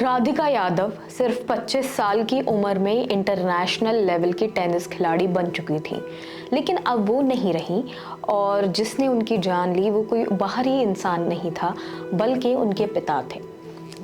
राधिका यादव सिर्फ 25 साल की उम्र में इंटरनेशनल लेवल की टेनिस खिलाड़ी बन चुकी थी, लेकिन अब वो नहीं रही और जिसने उनकी जान ली वो कोई बाहरी इंसान नहीं था बल्कि उनके पिता थे।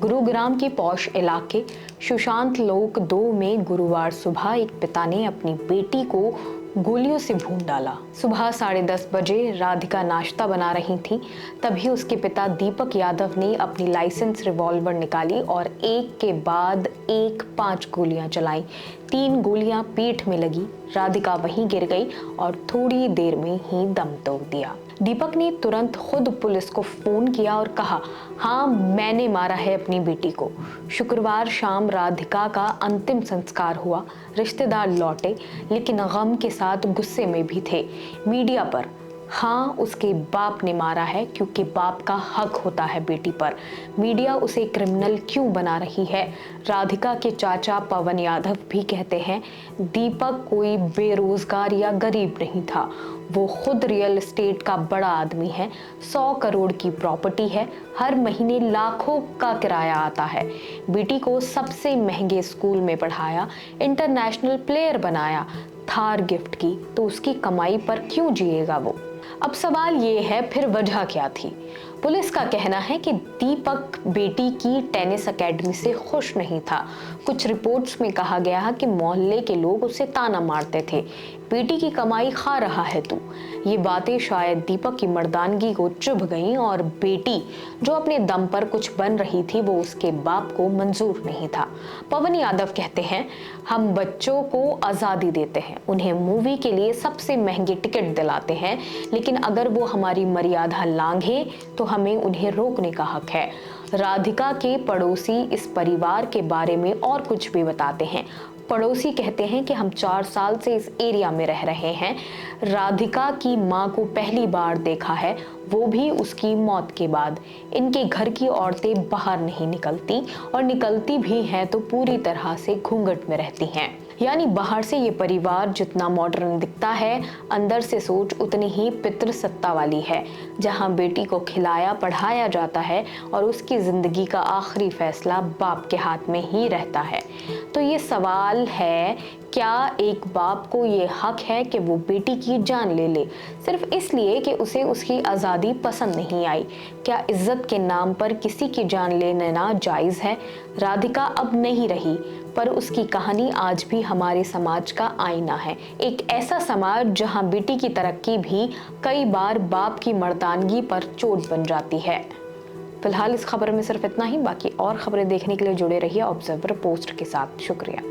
गुरुग्राम के पौष इलाके सुशांत लोक 2 में गुरुवार सुबह एक पिता ने अपनी बेटी को गोलियों से भून डाला। सुबह 10:30 बजे राधिका नाश्ता बना रही थी, तभी उसके पिता दीपक यादव ने अपनी लाइसेंस रिवॉल्वर निकाली और एक के बाद एक 5 गोलियां चलाई। 3 गोलियां पीठ में लगी, राधिका वहीं गिर गई और थोड़ी देर में ही दम तोड़ दिया। दीपक ने तुरंत खुद पुलिस को फोन किया और कहा, हाँ मैंने मारा है अपनी बेटी को। शुक्रवार शाम राधिका का अंतिम संस्कार हुआ। रिश्तेदार लौटे लेकिन गम के साथ गुस्से में भी थे। मीडिया पर हाँ उसके बाप ने मारा है क्योंकि बाप का हक होता है बेटी पर। मीडिया उसे क्रिमिनल क्यों बना रही है? राधिका के चाचा पवन यादव भी कहते हैं दीपक कोई बेरोजगार या गरीब नहीं था, वो खुद रियल एस्टेट का बड़ा आदमी है। 100 करोड़ की प्रॉपर्टी है, हर महीने लाखों का किराया आता है। बेटी को सबसे महंगे स्कूल में पढ़ाया, इंटरनेशनल प्लेयर बनाया, थार गिफ्ट की, तो उसकी कमाई पर क्यों जिएगा वो? अब सवाल ये है फिर वजह क्या थी? पुलिस का कहना है कि दीपक बेटी की टेनिस एकेडमी से खुश नहीं था। कुछ रिपोर्ट्स में कहा गया है कि मोहल्ले के लोग उसे ताना मारते थे, बेटी की कमाई खा रहा है तू। ये बातें शायद दीपक की मर्दानगी को चुभ गईं और बेटी जो अपने दम पर कुछ बन रही थी वो उसके बाप को मंजूर नहीं था। पवन यादव कहते हैं हम बच्चों को आज़ादी देते हैं, उन्हें मूवी के लिए सबसे महंगे टिकट दिलाते हैं, लेकिन अगर वो हमारी मर्यादा लांघे तो हमें उन्हें रोकने का हक है। राधिका के पड़ोसी इस परिवार के बारे में और कुछ भी बताते हैं। पड़ोसी कहते हैं कि हम 4 साल से इस एरिया में रह रहे हैं। राधिका की मां को पहली बार देखा है, वो भी उसकी मौत के बाद। इनके घर की औरतें बाहर नहीं निकलती और निकलती भी हैं तो पूरी तरह से घूंघट में रहती हैं। यानी बाहर से ये परिवार जितना मॉडर्न दिखता है, अंदर से सोच उतनी ही पितृसत्ता वाली है, जहां बेटी को खिलाया पढ़ाया जाता है और उसकी जिंदगी का आखिरी फैसला बाप के हाथ में ही रहता है। तो ये सवाल है, क्या एक बाप को ये हक है कि वो बेटी की जान ले ले सिर्फ इसलिए कि उसे उसकी आज़ादी पसंद नहीं आई? क्या इज्जत के नाम पर किसी की जान लेना जायज़ है? राधिका अब नहीं रही, पर उसकी कहानी आज भी हमारे समाज का आईना है। एक ऐसा समाज जहां बेटी की तरक्की भी कई बार बाप की मर्दानगी पर चोट बन जाती है। फिलहाल इस खबर में सिर्फ इतना ही। बाकी और खबरें देखने के लिए जुड़े रहिए ऑब्जर्वर पोस्ट के साथ। शुक्रिया।